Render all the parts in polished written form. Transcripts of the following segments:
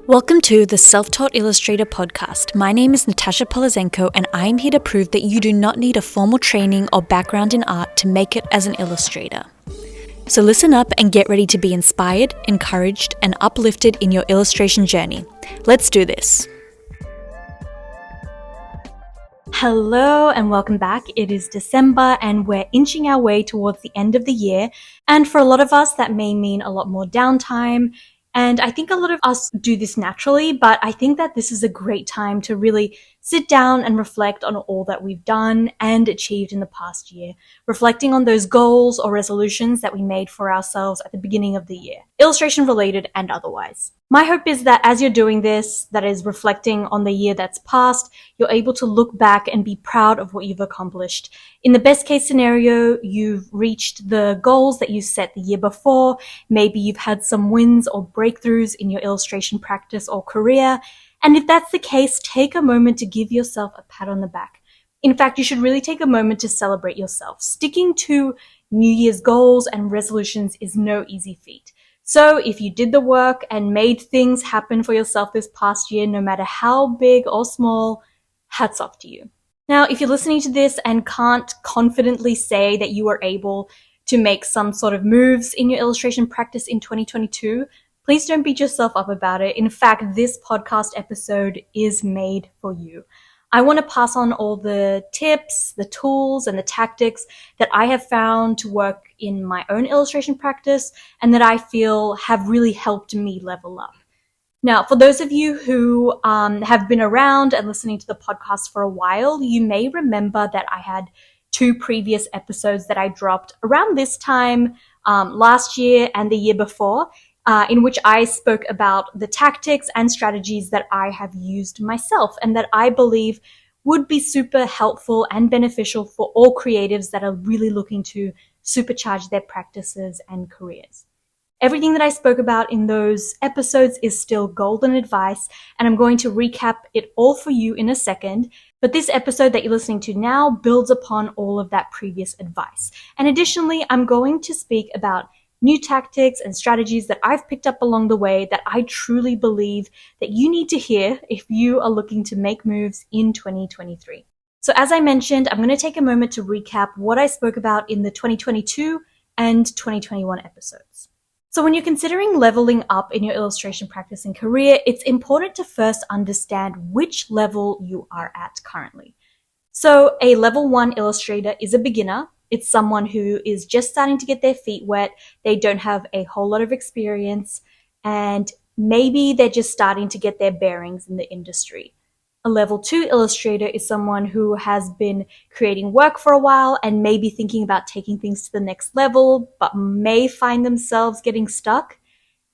Welcome to the Self-taught Illustrator Podcast. My name is Natasha Polizenko and I'm here to prove that you do not need a formal training or background in art to make it as an illustrator. So listen up and get ready to be inspired, encouraged, and uplifted in your illustration journey. Let's do this. Hello and welcome back. It is December and we're inching our way towards the end of the year. And for a lot of us, that may mean a lot more downtime. And I think a lot of us do this naturally, but I think that this is a great time to really sit down and reflect on all that we've done and achieved in the past year, reflecting on those goals or resolutions that we made for ourselves at the beginning of the year, illustration related and otherwise. My hope is that as you're doing this, that is reflecting on the year that's passed, you're able to look back and be proud of what you've accomplished. In the best case scenario, you've reached the goals that you set the year before. Maybe you've had some wins or breakthroughs in your illustration practice or career. And if that's the case, take a moment to give yourself a pat on the back. In fact, you should really take a moment to celebrate yourself. Sticking to New Year's goals and resolutions is no easy feat. So if you did the work and made things happen for yourself this past year, no matter how big or small, hats off to you. Now, if you're listening to this and can't confidently say that you were able to make some sort of moves in your illustration practice in 2022, please don't beat yourself up about it. In fact, this podcast episode is made for you. I want to pass on all the tips, the tools, and the tactics that I have found to work in my own illustration practice and that I feel have really helped me level up. Now, for those of you who have been around and listening to the podcast for a while, you may remember that I had 2 previous episodes that I dropped around this time last year and the year before, in which I spoke about the tactics and strategies that I have used myself and that I believe would be super helpful and beneficial for all creatives that are really looking to supercharge their practices and careers. Everything that I spoke about in those episodes is still golden advice, and I'm going to recap it all for you in a second. But this episode that you're listening to now builds upon all of that previous advice. And additionally, I'm going to speak about new tactics and strategies that I've picked up along the way that I truly believe that you need to hear if you are looking to make moves in 2023. So as I mentioned, I'm going to take a moment to recap what I spoke about in the 2022 and 2021 episodes. So when you're considering leveling up in your illustration practice and career, it's important to first understand which level you are at currently. So a level 1 illustrator is a beginner. It's someone who is just starting to get their feet wet. They don't have a whole lot of experience, and maybe they're just starting to get their bearings in the industry. A level 2 illustrator is someone who has been creating work for a while and may be thinking about taking things to the next level, but may find themselves getting stuck.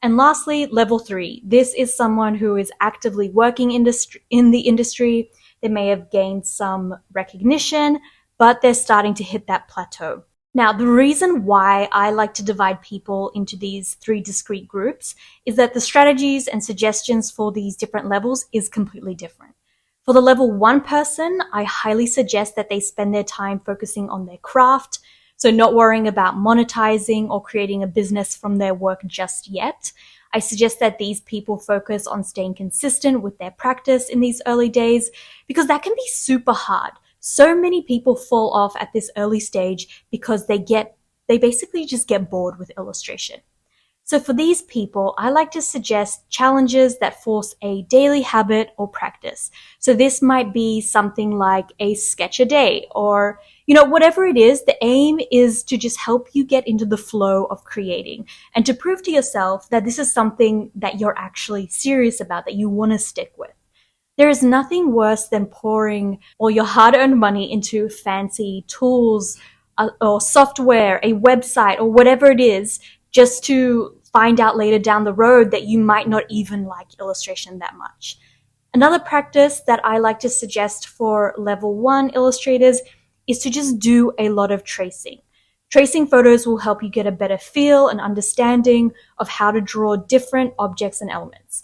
And lastly, level 3. This is someone who is actively working in the industry. They may have gained some recognition, but they're starting to hit that plateau. Now, the reason why I like to divide people into these 3 discrete groups is that the strategies and suggestions for these different levels is completely different. For the level 1 person, I highly suggest that they spend their time focusing on their craft, so not worrying about monetizing or creating a business from their work just yet. I suggest that these people focus on staying consistent with their practice in these early days, because that can be super hard. So many people fall off at this early stage because they basically just get bored with illustration. So for these people, I like to suggest challenges that force a daily habit or practice. So this might be something like a sketch a day or, whatever it is. The aim is to just help you get into the flow of creating and to prove to yourself that this is something that you're actually serious about, that you want to stick with. There is nothing worse than pouring all your hard-earned money into fancy tools or software, a website, or whatever it is, just to find out later down the road that you might not even like illustration that much. Another practice that I like to suggest for level 1 illustrators is to just do a lot of tracing. Tracing photos will help you get a better feel and understanding of how to draw different objects and elements.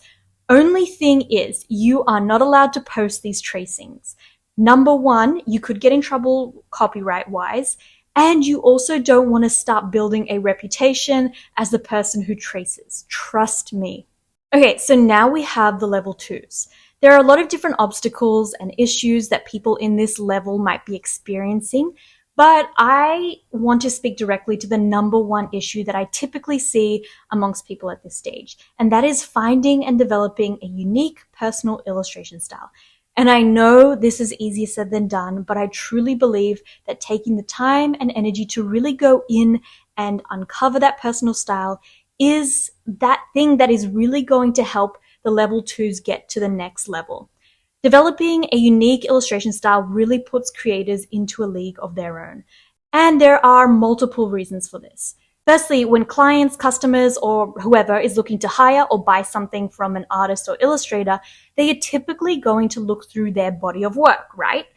Only thing is, you are not allowed to post these tracings. Number 1, you could get in trouble copyright-wise, and you also don't want to start building a reputation as the person who traces. Trust me. Okay, so now we have the level twos. There are a lot of different obstacles and issues that people in this level might be experiencing, but I want to speak directly to the number one issue that I typically see amongst people at this stage, and that is finding and developing a unique personal illustration style. And I know this is easier said than done, but I truly believe that taking the time and energy to really go in and uncover that personal style is that thing that is really going to help the level twos get to the next level. Developing a unique illustration style really puts creators into a league of their own. And there are multiple reasons for this. Firstly, when clients, customers, or whoever is looking to hire or buy something from an artist or illustrator, they are typically going to look through their body of work, right?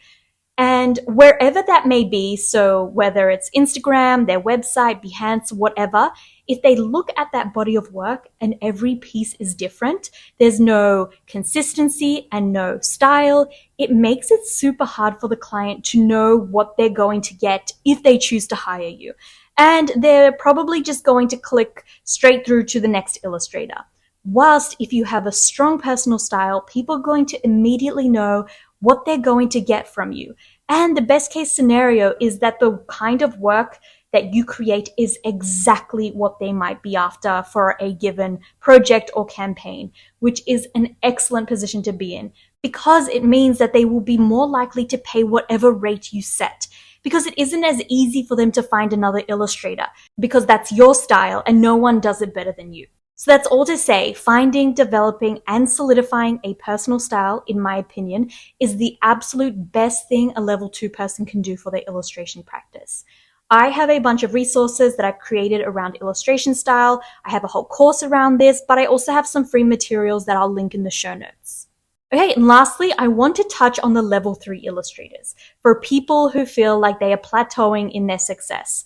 And wherever that may be, so whether it's Instagram, their website, Behance, whatever, if they look at that body of work and every piece is different, there's no consistency and no style, it makes it super hard for the client to know what they're going to get if they choose to hire you. And they're probably just going to click straight through to the next illustrator. Whilst if you have a strong personal style, people are going to immediately know what they're going to get from you. And the best case scenario is that the kind of work that you create is exactly what they might be after for a given project or campaign, which is an excellent position to be in because it means that they will be more likely to pay whatever rate you set. Because it isn't as easy for them to find another illustrator because that's your style and no one does it better than you. So that's all to say, finding, developing, and solidifying a personal style, in my opinion, is the absolute best thing a level 2 person can do for their illustration practice. I have a bunch of resources that I've created around illustration style. I have a whole course around this, but I also have some free materials that I'll link in the show notes. Okay, and lastly, I want to touch on the level 3 illustrators for people who feel like they are plateauing in their success.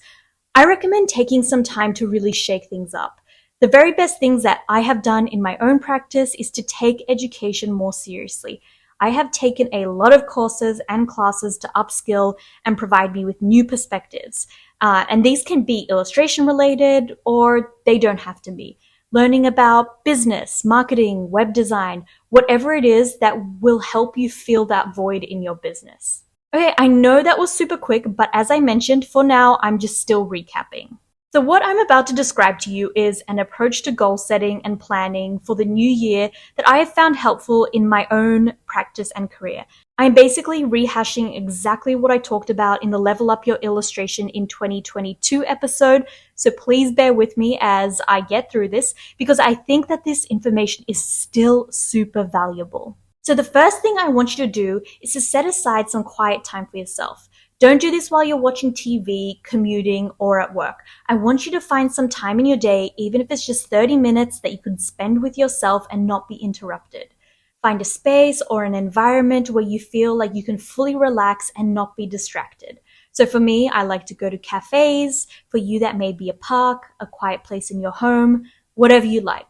I recommend taking some time to really shake things up. The very best things that I have done in my own practice is to take education more seriously. I have taken a lot of courses and classes to upskill and provide me with new perspectives. And these can be illustration related or they don't have to be. Learning about business, marketing, web design, whatever it is that will help you fill that void in your business. Okay, I know that was super quick, but as I mentioned, for now, I'm just still recapping. So what I'm about to describe to you is an approach to goal setting and planning for the new year that I have found helpful in my own practice and career. I'm basically rehashing exactly what I talked about in the Level Up Your Illustration in 2022 episode, so please bear with me as I get through this because I think that this information is still super valuable. So the first thing I want you to do is to set aside some quiet time for yourself. Don't do this while you're watching TV, commuting, or at work. I want you to find some time in your day, even if it's just 30 minutes that you can spend with yourself and not be interrupted. Find a space or an environment where you feel like you can fully relax and not be distracted. So for me, I like to go to cafes. For you, that may be a park, a quiet place in your home, whatever you like.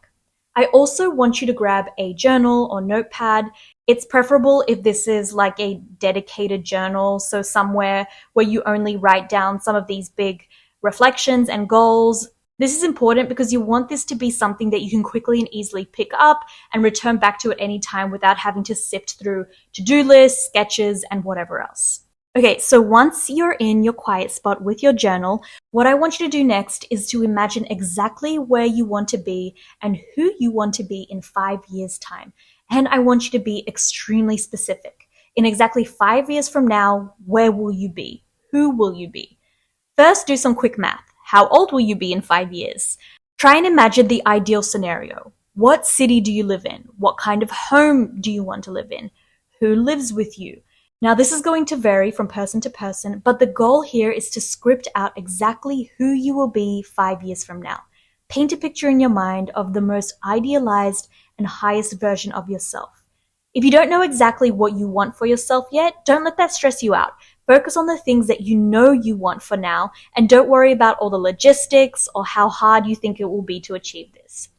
I also want you to grab a journal or notepad. It's preferable if this is like a dedicated journal, so somewhere where you only write down some of these big reflections and goals. This is important because you want this to be something that you can quickly and easily pick up and return back to at any time without having to sift through to-do lists, sketches, and whatever else. Okay, so once you're in your quiet spot with your journal, what I want you to do next is to imagine exactly where you want to be and who you want to be in 5 years' time. And I want you to be extremely specific. In exactly 5 years from now, where will you be? Who will you be? First, do some quick math. How old will you be in 5 years? Try and imagine the ideal scenario. What city do you live in? What kind of home do you want to live in? Who lives with you? Now, this is going to vary from person to person, but the goal here is to script out exactly who you will be 5 years from now. Paint a picture in your mind of the most idealized and highest version of yourself. If you don't know exactly what you want for yourself yet, don't let that stress you out. Focus on the things that you know you want for now, and don't worry about all the logistics or how hard you think it will be to achieve this.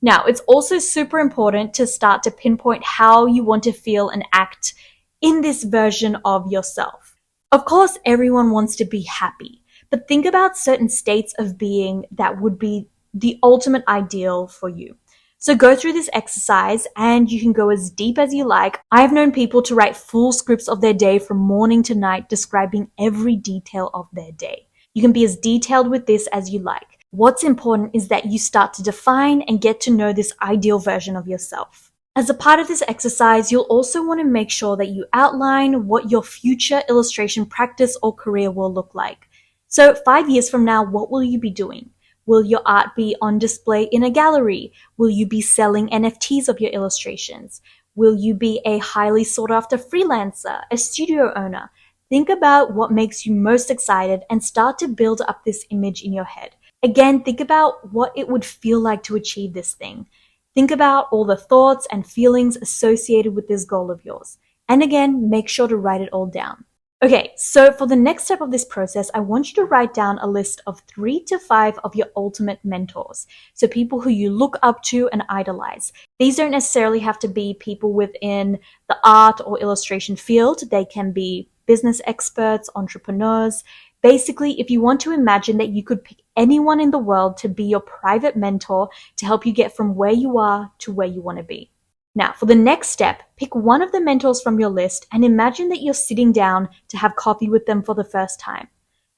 Now, it's also super important to start to pinpoint how you want to feel and act in this version of yourself. Of course, everyone wants to be happy, but think about certain states of being that would be the ultimate ideal for you. So go through this exercise and you can go as deep as you like. I've known people to write full scripts of their day from morning to night, describing every detail of their day. You can be as detailed with this as you like. What's important is that you start to define and get to know this ideal version of yourself. As a part of this exercise, you'll also want to make sure that you outline what your future illustration practice or career will look like. So 5 years from now, what will you be doing? Will your art be on display in a gallery? Will you be selling NFTs of your illustrations? Will you be a highly sought after freelancer, a studio owner? Think about what makes you most excited and start to build up this image in your head. Again, think about what it would feel like to achieve this thing. Think about all the thoughts and feelings associated with this goal of yours. And again, make sure to write it all down. Okay, so for the next step of this process, I want you to write down a list of 3 to 5 of your ultimate mentors. So people who you look up to and idolize. These don't necessarily have to be people within the art or illustration field. They can be business experts, entrepreneurs. Basically, if you want to imagine that you could pick anyone in the world to be your private mentor to help you get from where you are to where you want to be. Now, for the next step, pick one of the mentors from your list and imagine that you're sitting down to have coffee with them for the first time.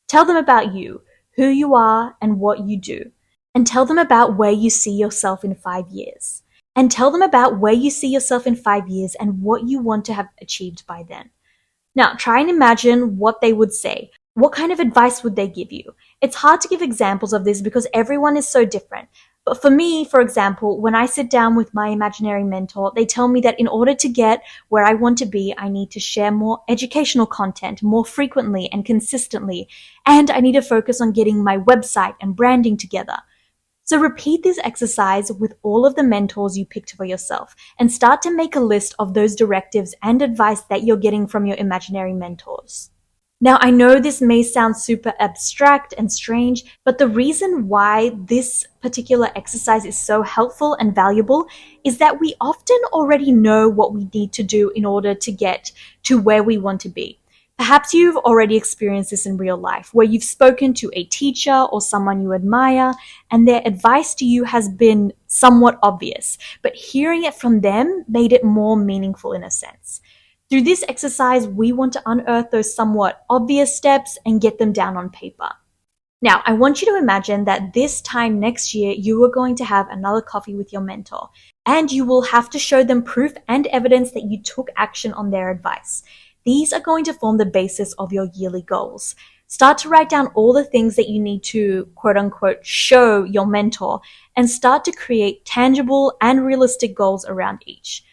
Tell them about you, who you are, and what you do. And tell them about where you see yourself in 5 years. And tell them about where you see yourself in 5 years and what you want to have achieved by then. Now, try and imagine what they would say. What kind of advice would they give you? It's hard to give examples of this because everyone is so different. But for me, for example, when I sit down with my imaginary mentor, they tell me that in order to get where I want to be, I need to share more educational content more frequently and consistently, and I need to focus on getting my website and branding together. So repeat this exercise with all of the mentors you picked for yourself and start to make a list of those directives and advice that you're getting from your imaginary mentors. Now, I know this may sound super abstract and strange, but the reason why this particular exercise is so helpful and valuable is that we often already know what we need to do in order to get to where we want to be. Perhaps you've already experienced this in real life, where you've spoken to a teacher or someone you admire, and their advice to you has been somewhat obvious, but hearing it from them made it more meaningful in a sense. Through this exercise, we want to unearth those somewhat obvious steps and get them down on paper. Now, I want you to imagine that this time next year, you are going to have another coffee with your mentor, and you will have to show them proof and evidence that you took action on their advice. These are going to form the basis of your yearly goals. Start to write down all the things that you need to, quote unquote, show your mentor, and start to create tangible and realistic goals around each.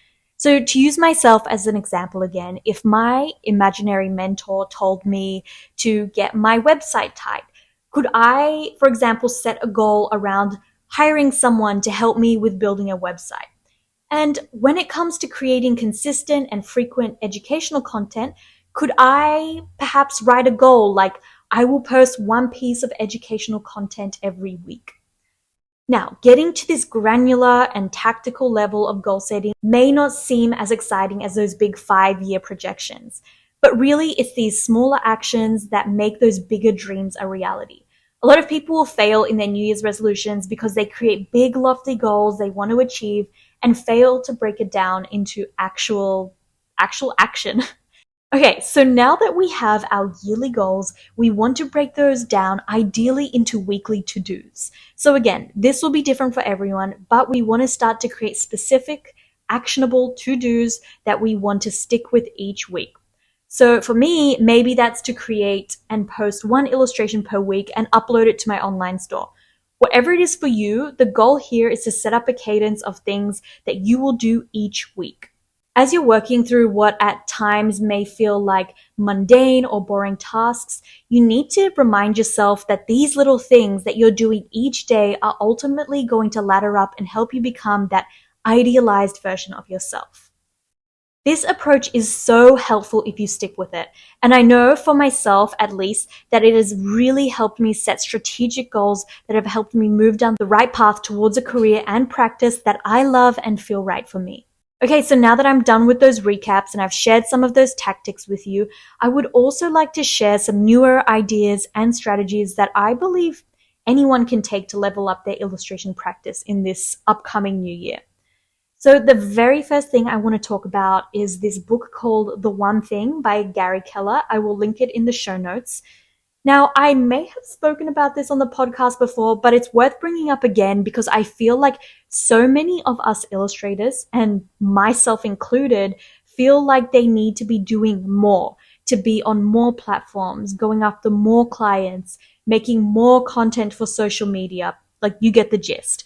So to use myself as an example again, if my imaginary mentor told me to get my website tight, could I, for example, set a goal around hiring someone to help me with building a website? And when it comes to creating consistent and frequent educational content, could I perhaps write a goal like I will post one piece of educational content every week? Now, getting to this granular and tactical level of goal setting may not seem as exciting as those big 5-year projections, but really it's these smaller actions that make those bigger dreams a reality. A lot of people will fail in their New Year's resolutions because they create big, lofty goals they want to achieve and fail to break it down into actual action. Okay, so now that we have our yearly goals, we want to break those down ideally into weekly to-dos. So again, this will be different for everyone, but we want to start to create specific, actionable to-dos that we want to stick with each week. So for me, maybe that's to create and post one illustration per week and upload it to my online store. Whatever it is for you, the goal here is to set up a cadence of things that you will do each week. As you're working through what at times may feel like mundane or boring tasks, you need to remind yourself that these little things that you're doing each day are ultimately going to ladder up and help you become that idealized version of yourself. This approach is so helpful if you stick with it. And I know for myself, at least, that it has really helped me set strategic goals that have helped me move down the right path towards a career and practice that I love and feel right for me. Okay, so now that I'm done with those recaps and I've shared some of those tactics with you, I would also like to share some newer ideas and strategies that I believe anyone can take to level up their illustration practice in this upcoming new year. So the very first thing I want to talk about is this book called The One Thing by Gary Keller. I will link it in the show notes. Now, I may have spoken about this on the podcast before, but it's worth bringing up again because I feel like so many of us illustrators, and myself included, feel like they need to be doing more, to be on more platforms, going after more clients, making more content for social media. Like, you get the gist.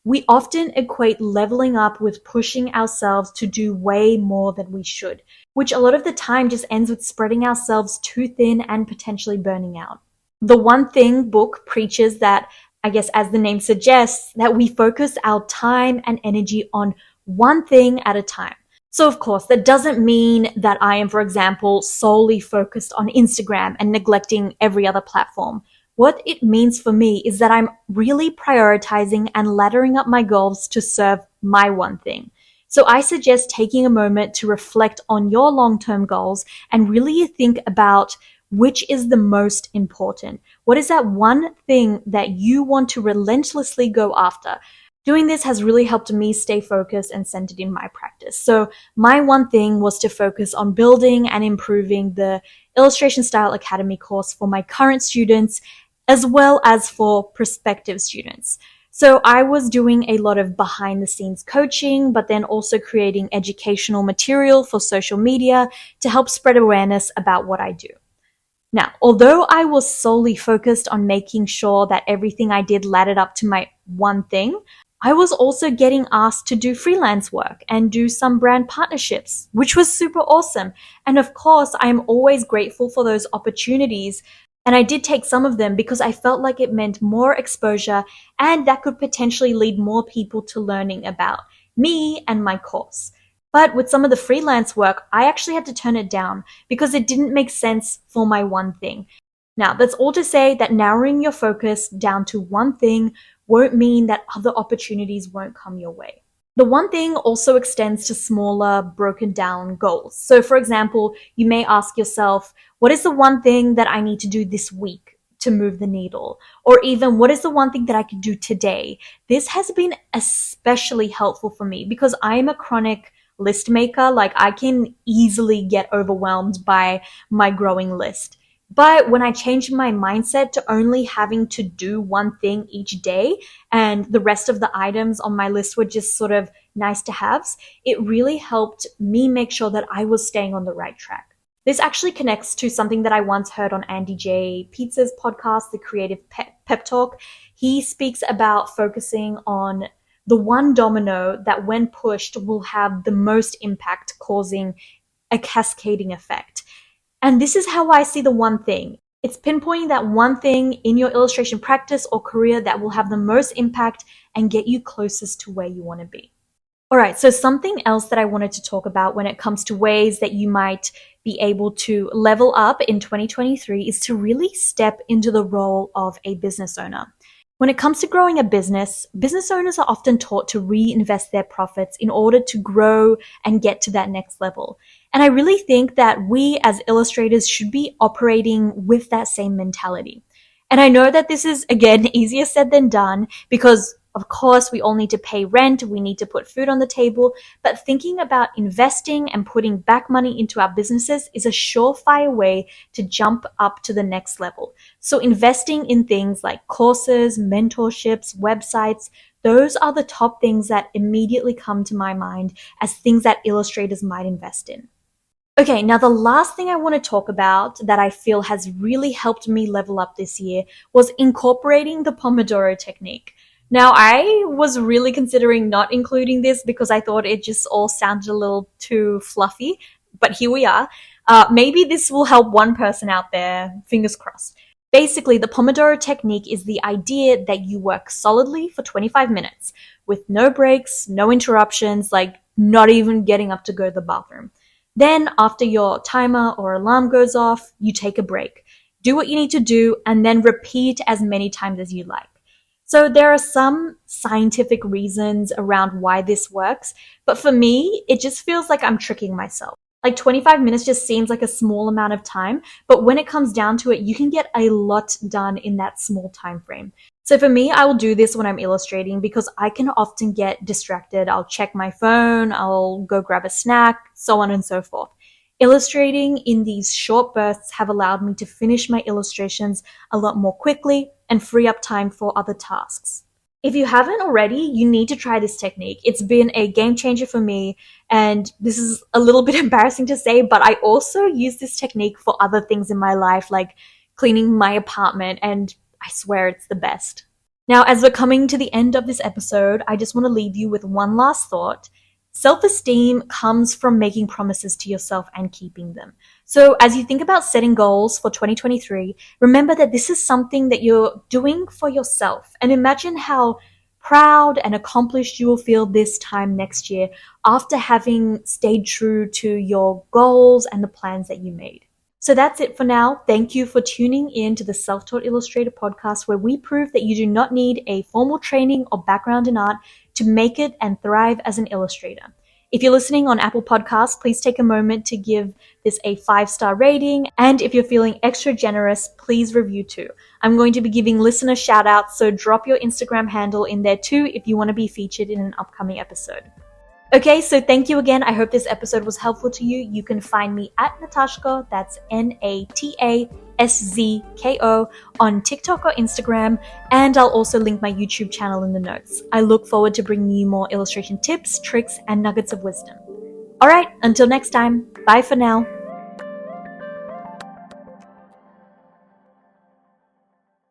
We often equate leveling up with pushing ourselves to do way more than we should, which a lot of the time just ends with spreading ourselves too thin and potentially burning out. The One Thing book preaches that, I guess as the name suggests, that we focus our time and energy on one thing at a time. So of course, that doesn't mean that I am, for example, solely focused on Instagram and neglecting every other platform. What it means for me is that I'm really prioritizing and laddering up my goals to serve my one thing. So I suggest taking a moment to reflect on your long-term goals and really think about which is the most important. What is that one thing that you want to relentlessly go after? Doing this has really helped me stay focused and centered in my practice. So my one thing was to focus on building and improving the Illustration Style Academy course for my current students, as well as for prospective students. So I was doing a lot of behind the scenes coaching, but then also creating educational material for social media to help spread awareness about what I do. Now, although I was solely focused on making sure that everything I did laddered up to my one thing, I was also getting asked to do freelance work and do some brand partnerships, which was super awesome. And of course, I am always grateful for those opportunities. And I did take some of them because I felt like it meant more exposure and that could potentially lead more people to learning about me and my course. But with some of the freelance work, I actually had to turn it down because it didn't make sense for my one thing. Now, that's all to say that narrowing your focus down to one thing won't mean that other opportunities won't come your way. The one thing also extends to smaller, broken down goals. So for example, you may ask yourself, what is the one thing that I need to do this week to move the needle? Or even, what is the one thing that I could do today? This has been especially helpful for me because I am a chronic list maker. Like, I can easily get overwhelmed by my growing list. But when I changed my mindset to only having to do one thing each day and the rest of the items on my list were just sort of nice to haves, it really helped me make sure that I was staying on the right track. This actually connects to something that I once heard on Andy J. Pizza's podcast, The Creative Pep Talk. He speaks about focusing on the one domino that when pushed will have the most impact, causing a cascading effect. And this is how I see the one thing. It's pinpointing that one thing in your illustration practice or career that will have the most impact and get you closest to where you want to be. All right, so something else that I wanted to talk about when it comes to ways that you might be able to level up in 2023 is to really step into the role of a business owner. When it comes to growing a business owners are often taught to reinvest their profits in order to grow and get to that next level. And I really think that we as illustrators should be operating with that same mentality. And I know that this is, again, easier said than done because, of course, we all need to pay rent, we need to put food on the table, but thinking about investing and putting back money into our businesses is a surefire way to jump up to the next level. So investing in things like courses, mentorships, websites, those are the top things that immediately come to my mind as things that illustrators might invest in. Okay, now the last thing I want to talk about that I feel has really helped me level up this year was incorporating the Pomodoro technique. Now, I was really considering not including this because I thought it just all sounded a little too fluffy, but here we are. Maybe this will help one person out there, fingers crossed. Basically, the Pomodoro technique is the idea that you work solidly for 25 minutes with no breaks, no interruptions, like not even getting up to go to the bathroom. Then after your timer or alarm goes off, you take a break. Do what you need to do and then repeat as many times as you like. So there are some scientific reasons around why this works, but for me, it just feels like I'm tricking myself. Like 25 minutes just seems like a small amount of time, but when it comes down to it, you can get a lot done in that small time frame. So for me, I will do this when I'm illustrating because I can often get distracted. I'll check my phone, I'll go grab a snack, so on and so forth. Illustrating in these short bursts have allowed me to finish my illustrations a lot more quickly and free up time for other tasks. If you haven't already, you need to try this technique. It's been a game changer for me, and this is a little bit embarrassing to say, but I also use this technique for other things in my life, like cleaning my apartment, and I swear it's the best. Now, as we're coming to the end of this episode, I just want to leave you with one last thought. Self-esteem comes from making promises to yourself and keeping them. So as you think about setting goals for 2023, remember that this is something that you're doing for yourself. And imagine how proud and accomplished you will feel this time next year after having stayed true to your goals and the plans that you made. So that's it for now. Thank you for tuning in to the Self-taught Illustrator Podcast, where we prove that you do not need a formal training or background in art to make it and thrive as an illustrator. If you're listening on Apple Podcasts, please take a moment to give this a 5-star rating. And if you're feeling extra generous, please review too. I'm going to be giving listener shout outs, so drop your Instagram handle in there too if you want to be featured in an upcoming episode. Okay, so thank you again. I hope this episode was helpful to you. You can find me at Natashko, that's Natasko, on TikTok or Instagram, and I'll also link my YouTube channel in the notes. I look forward to bringing you more illustration tips, tricks, and nuggets of wisdom. All right, until next time, bye for now.